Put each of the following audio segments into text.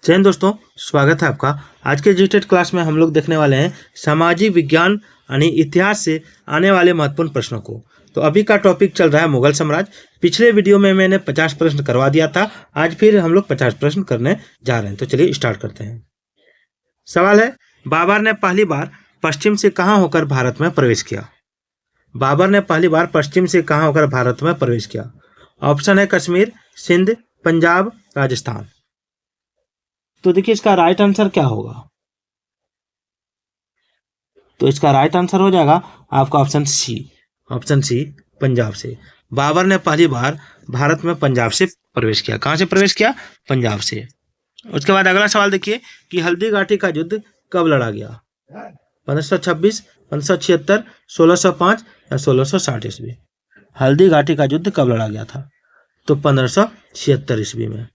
जय हिंद दोस्तों, स्वागत है आपका। आज के जीटेट क्लास में हम लोग देखने वाले हैं सामाजिक विज्ञान यानी इतिहास से आने वाले महत्वपूर्ण प्रश्नों को। तो अभी का टॉपिक चल रहा है मुगल साम्राज्य। पिछले वीडियो में मैंने 50 प्रश्न करवा दिया था। आज फिर हम लोग 50 प्रश्न करने जा रहे हैं। तो चलिए स्टार्ट करते हैं। सवाल है, बाबर ने पहली बार पश्चिम से कहाँ होकर भारत में प्रवेश किया? बाबर ने पहली बार पश्चिम से कहाँ होकर भारत में प्रवेश किया? ऑप्शन है कश्मीर, सिंध, पंजाब, राजस्थान। तो देखिए इसका राइट आंसर क्या होगा। तो इसका राइट आंसर हो जाएगा आपका option C. Option C, Punjab से। बाबर ने पहली बार भारत में पंजाब से प्रवेश किया। कहां से प्रवेश किया? पंजाब से। उसके बाद अगला सवाल देखिए कि हल्दी घाटी का युद्ध कब लड़ा गया? 1526, 1576, 1605 या 1660 ईस्वी। हल्दी घाटी का युद्ध कब लड़ा गया था? तो 1576 ईस्वी में।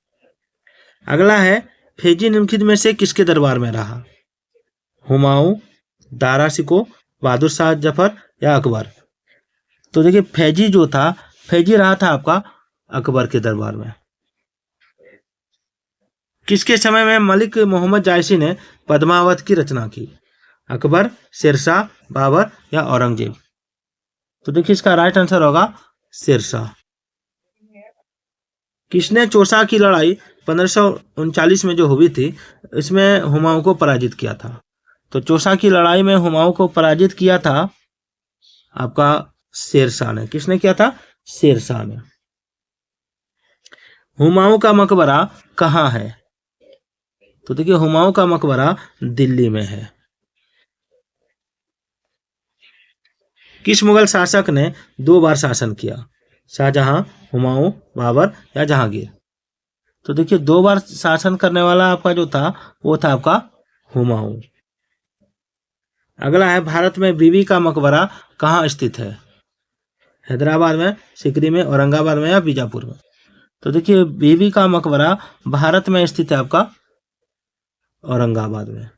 अगला है, फैजी निम्नलिखित में से किसके दरबार में रहा? हुमायूं, दारा शिकोह, बहादुर शाह जफर या अकबर। तो देखिए फैजी जो था, फैजी रहा था आपका अकबर के दरबार में। किसके समय में मलिक मोहम्मद जायसी ने पद्मावत की रचना की? अकबर, शेरशाह, बाबर या औरंगजेब। तो देखिए इसका राइट आंसर होगा शेरशाह। किसने चौसा की लड़ाई 1539 में जो हुई थी, इसमें हुमायूं को पराजित किया था? तो चौसा की लड़ाई में हुमायूं को पराजित किया था आपका शेरशाह ने। किसने किया था? शेरशाह ने। हुमायूं का मकबरा कहाँ है? तो देखिए हुमायूं का मकबरा दिल्ली में है। किस मुगल शासक ने 2 बार शासन किया? शाहजहां, हुमायूं, बाबर या जहांगीर। तो देखिए 2 बार शासन करने वाला आपका जो था वो था आपका हुमायूं। अगला है, भारत में बीबी का मकबरा कहाँ स्थित है? हैदराबाद में, सीकरी में, औरंगाबाद में या बीजापुर में। तो देखिए बीबी का मकबरा भारत में स्थित है आपका औरंगाबाद में।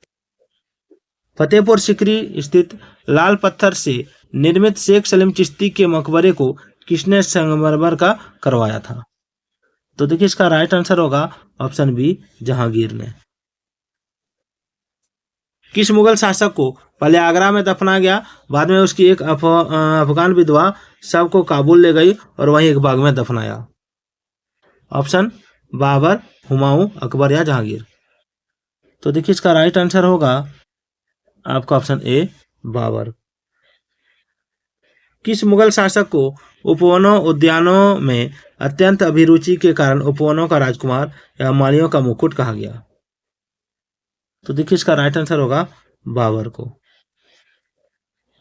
फतेहपुर सीकरी स्थित लाल पत्थर से निर्मित शेख सलीम चिश्ती के मकबरे को किसने संगमरमर का करवाया था? तो देखिए इसका राइट आंसर होगा ऑप्शन बी, जहांगीर ने। किस मुगल शासक को पहले आगरा में दफना गया, बाद में उसकी एक अफगान विधवा शव को काबुल ले गई और वहीं एक बाग में दफनाया? ऑप्शन बाबर, हुमायूं, अकबर या जहांगीर। तो देखिए इसका राइट आंसर होगा आपका ऑप्शन ए, बाबर। किस मुगल शासक को उपवनों उद्यानों में अत्यंत अभिरुचि के कारण उपवनों का राजकुमार या मालियों का मुकुट कहा गया? तो देखिए इसका राइट आंसर होगा बाबर को।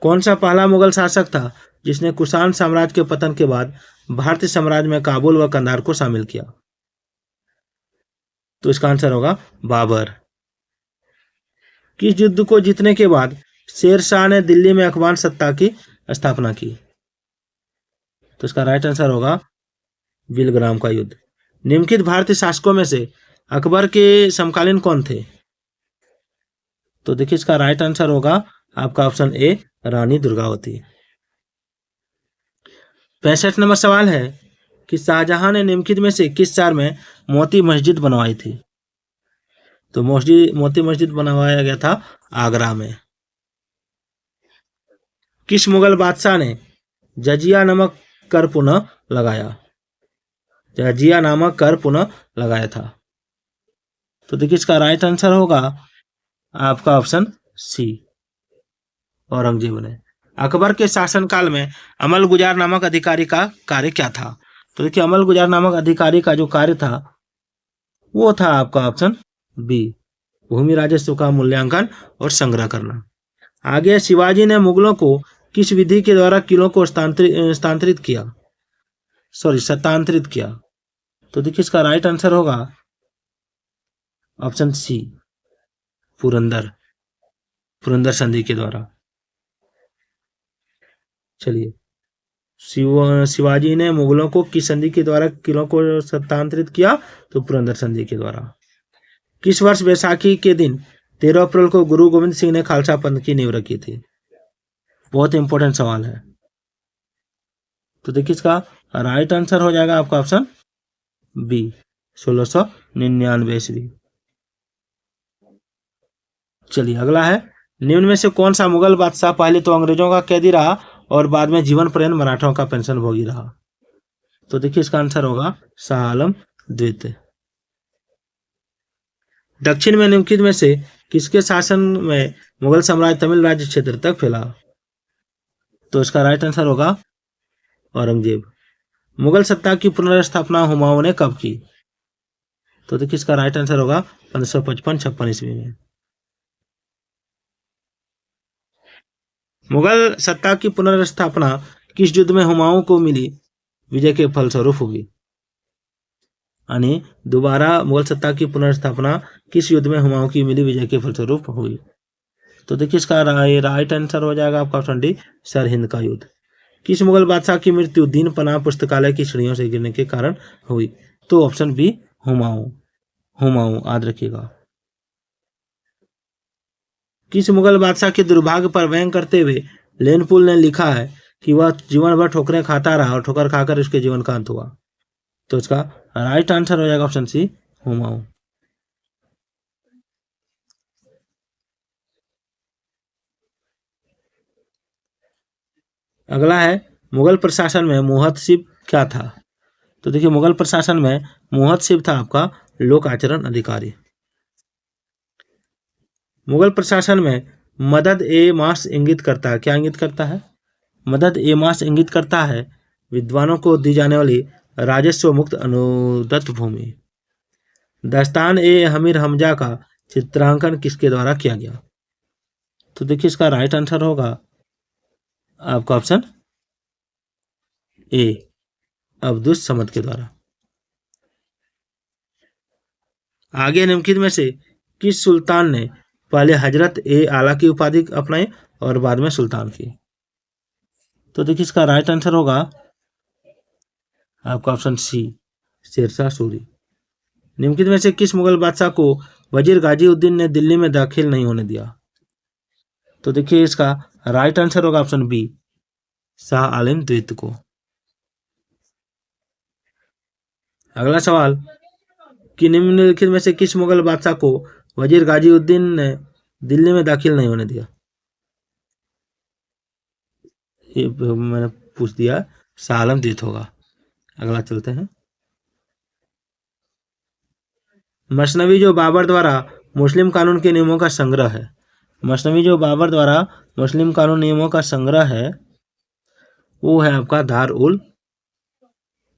कौन सा पहला मुगल शासक था जिसने कुषाण साम्राज्य के पतन के बाद भारतीय साम्राज्य में काबुल व कंधार को शामिल किया? तो इसका आंसर होगा बाबर। किस युद्ध को जीतने के बाद शेर शाह ने दिल्ली में अफगान सत्ता की स्थापना की? तो इसका राइट आंसर होगा विलग्राम का युद्ध। निम्नलिखित भारतीय शासकों में से अकबर के समकालीन कौन थे? तो देखिए इसका राइट आंसर होगा आपका option A, Rani Durgavati. 65 number सवाल है कि शाहजहां ने निम्नलिखित में से किस शहर में मोती मस्जिद बनवाई थी? तो मोती मस्जिद बनवाया गया था आगरा में। किस मुगल बादशाह ने जजिया नामक कर पुनः लगाया? जजिया नामक कर पुनः लगाया था। तो देखिए इसका राइट आंसर होगा आपका ऑप्शन सी, औरंगजेब ने। अकबर के शासनकाल में अमल गुजार नामक अधिकारी का कार्य क्या था? तो देखिए अमल गुजार नामक अधिकारी का जो कार्य था वो था आपका ऑप्शन बी, भूमि राजस्व का मूल्यांकन और संग्रह करना। आगे, शिवाजी ने मुगलों को किस विधि के द्वारा किलों को स्थानांतरित किया? सत्तांतरित किया। तो देखिए इसका राइट आंसर होगा ऑप्शन सी, पुरंदर संधि के द्वारा। चलिए, शिवाजी ने मुगलों को किस संधि के द्वारा किलों को सत्तांतरित किया? तो पुरंदर संधि के द्वारा। किस वर्ष बैसाखी के दिन 13 अप्रैल को गुरु गोविंद सिंह ने खालसा पंथ की नींव रखी थी? बहुत इंपॉर्टेंट सवाल है। तो देखिए इसका राइट आंसर हो जाएगा आपका ऑप्शन बी, 1699 ईस्वी। चलिए अगला है, निम्न में से कौन सा मुगल बादशाह पहले तो अंग्रेजों का कैदी रहा और बाद में जीवन पर्यंत मराठों का पेंशन भोगी रहा? तो देखिए इसका आंसर होगा शाह आलम द्वितीय। दक्षिण में निम्नलिखित में से किसके शासन में मुगल साम्राज्य तमिल राज्य क्षेत्र तक फैला? तो इसका राइट आंसर होगा औरंगजेब। मुगल सत्ता की पुनर्स्थापना हुमायूं ने कब की? तो देखिए इसका राइट आंसर होगा 1555-56 ईस्वी में। मुगल सत्ता की पुनर्स्थापना किस युद्ध में हुमायूं को मिली विजय के फलस्वरूप होगी? यानी दोबारा मुगल सत्ता की पुनर्स्थापना किस युद्ध में हुमायूं की मिली विजय के फलस्वरूप हुई? तो देखिए इसका राइट आंसर हो जाएगा आपका ऑप्शन डी, सरहिंद का युद्ध। किस मुगल बादशाह की मृत्यु दीन पनाह पुस्तकालय की सीढ़ियों से गिरने के कारण हुई? तो ऑप्शन बी हुमायूं, हुमायूं याद रखिएगा। किस मुगल बादशाह के दुर्भाग्य पर व्यंग करते हुए लेनपुल ने लिखा है कि वह जीवन भर ठोकरें खाता रहा और ठोकर खाकर उसके जीवन का अंत हुआ? तो इसका राइट आंसर हो जाएगा ऑप्शन सी, हुमायूं। अगला है, मुगल प्रशासन में मुहतसिब क्या था? तो देखिए मुगल प्रशासन में मुहतसिब था आपका लोक आचरण अधिकारी। मुगल प्रशासन में मदद ए मास इंगित करता है, क्या इंगित करता है? मदद ए मास इंगित करता है विद्वानों को दी जाने वाली राजस्व मुक्त अनुदत्त भूमि। दस्तान ए हमीर हमजा का चित्रांकन किसके द्वारा किया गया? तो देखिए इसका राइट आंसर होगा आपका ऑप्शन ए, अब्दुस समद के द्वारा। आगे निम्नलिखित में से किस सुल्तान ने पहले हजरत ए आला की उपाधि अपनाई और बाद में सुल्तान की? तो देखिए इसका राइट आंसर होगा आपका ऑप्शन सी, शेरशाह सूरी। निम्नलिखित में से किस मुगल बादशाह को वजीर गाजीउद्दीन ने दिल्ली में दाखिल नहीं होने दिया? तो देखिए इसका राइट आंसर होगा ऑप्शन बी, शाह आलम द्वितीय को। अगला सवाल, कि निम्नलिखित में से किस मुगल बादशाह को वजीर गाजीउद्दीन ने दिल्ली में दाखिल नहीं होने दिया? ये मैंने पूछ दिया, शाह आलम द्वितीय होगा। अगला चलते हैं, मसनवी जो बाबर द्वारा मुस्लिम कानून के नियमों का संग्रह है, मसनवी जो बाबर द्वारा मुस्लिम कानून नियमों का संग्रह है वो है आपका दार उल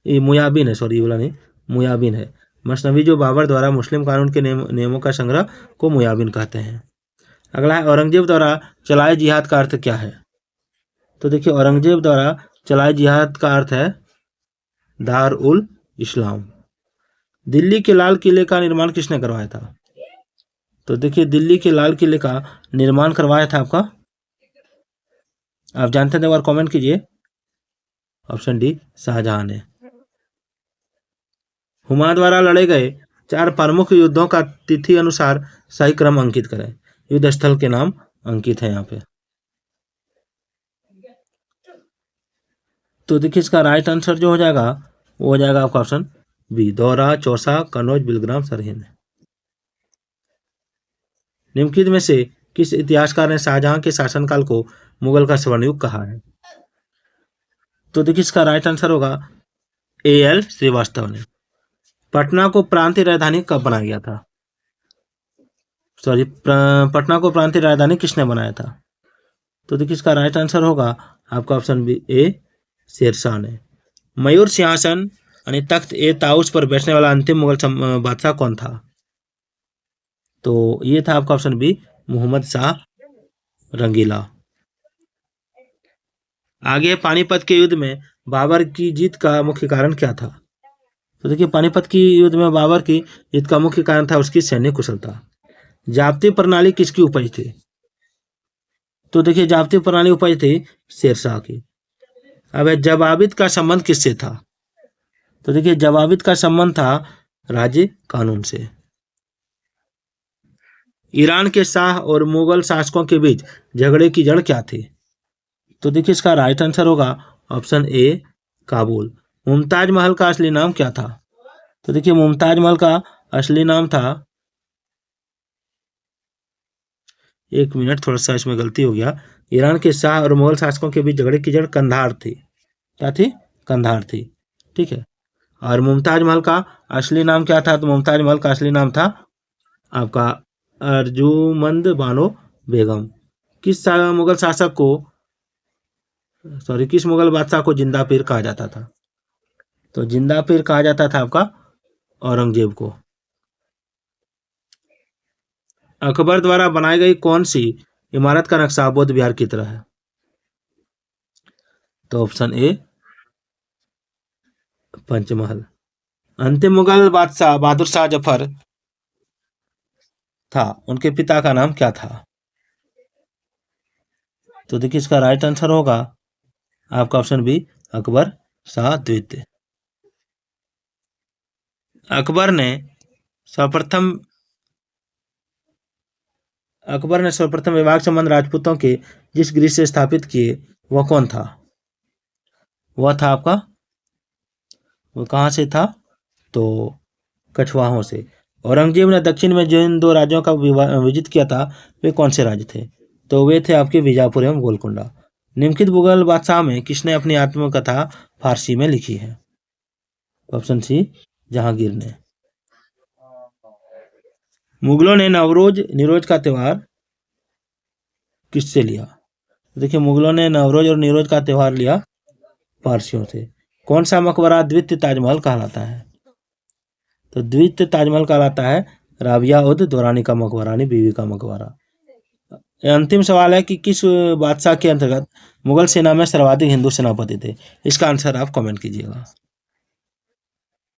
मुयाबिन है, सॉरी ये वाला नहीं, मुयाबिन है। मसनवी जो बाबर द्वारा मुस्लिम कानून के नियमों का संग्रह को मुयाबिन कहते हैं। अगला है, औरंगजेब द्वारा चलाए जिहाद का अर्थ क्या है? तो देखिए औरंगजेब द्वारा चलाए जिहाद का अर्थ है दार उल इस्लाम। दिल्ली के लाल किले का निर्माण किसने करवाया था? तो देखिए दिल्ली के लाल किले का निर्माण करवाया था आपका, आप जानते हैं तो एक बार कमेंट कीजिए। ऑप्शन डी, शाहजहां ने। हुमायूं द्वारा लड़े गए 4 प्रमुख युद्धों का तिथि अनुसार सही क्रम अंकित करें। युद्ध स्थल के नाम अंकित है यहाँ पे। तो देखिए इसका राइट आंसर जो हो जाएगा वो हो जाएगा आपका ऑप्शन बी, दौरा, चौसा, कनौज, बिलग्राम, सरहिंद। निम्नलिखित में से किस इतिहासकार ने शाहजहां के शासनकाल को मुगल का स्वर्ण युग कहा है? तो देखिए इसका राइट आंसर होगा A.L. श्रीवास्तव ने। पटना को प्रांतीय राजधानी कब बनाया गया था? सॉरी, पटना को प्रांतीय राजधानी किसने बनाया था? तो देखिए इसका राइट आंसर होगा आपका ऑप्शन बी, ए, शेरशाह ने। मयूर सिंहासन यानी तख्त ए ताउस पर बैठने वाला अंतिम मुगल बादशाह कौन था? तो ये था आपका ऑप्शन बी, मोहम्मद शाह रंगीला। आगे पानीपत के युद्ध में बाबर की जीत का मुख्य कारण क्या था? तो देखिए पानीपत की युद्ध में बाबर की जीत का मुख्य कारण था उसकी सैन्य कुशलता। जाप्ती प्रणाली किसकी उपज थी? तो देखिए जाप्ती प्रणाली उपज थी शेरशाह की। अब जवाबित का संबंध किससे था? तो देखिए जवाबित का संबंध था राज्य कानून से। ईरान के शाह और मुगल शासकों के बीच झगड़े की जड़ क्या थी? तो देखिए इसका राइट आंसर होगा ऑप्शन ए, काबुल। मुमताज महल का असली नाम क्या था? तो देखिए मुमताज महल का असली नाम था 1 मिनट, थोड़ा सा इसमें गलती हो गया। ईरान के शाह और मुगल शासकों के बीच झगड़े की जड़ कंधार थी। क्या थी? कंधार थी। ठीक है। और मुमताज महल का असली नाम क्या था? तो मुमताज महल का असली नाम था आपका अर्जुमंद बानो बेगम। मुगल शासक को किस मुगल बादशाह को जिंदा पीर कहा जाता था? तो जिंदा पीर कहा जाता था आपका औरंगजेब को। अकबर द्वारा बनाई गई कौन सी इमारत का नक्शा बौद्ध विहार की तरह है? तो ऑप्शन ए पंचमहल। अंतिम मुगल बादशाह बहादुर शाह जफर था, उनके पिता का नाम क्या था? तो देखिए इसका राइट आंसर होगा आपका ऑप्शन बी, अकबर शाह द्वितीय। अकबर ने सर्वप्रथम विवाह संबंध राजपूतों के जिस गृह से स्थापित किए वह कौन था? वह था आपका, वो कहाँ से था? तो कछवाहों से। औरंगजेब ने दक्षिण में जिन 2 राज्यों का विजित किया था वे कौन से राज्य थे? तो वे थे आपके बीजापुर एवं गोलकुंडा। निम्नलिखित मुगल बादशाह में किसने अपनी आत्मकथा फारसी में लिखी है? ऑप्शन सी, जहांगीर ने। मुगलों ने नवरोज निरोज का त्योहार किससे लिया? देखिए मुगलों ने नवरोज और निरोज का त्योहार लिया पारसियों से। कौन सा मकबरा द्वितीय ताजमहल कहलाता है? तो द्वितीय ताजमहल कहलाता है राबिया उद दौरानी का मकबरा, यानी बीवी का मकबरा। अंतिम सवाल है कि किस बादशाह के अंतर्गत मुगल सेना में सर्वाधिक हिंदू सेनापति थे? इसका आंसर आप कमेंट कीजिएगा।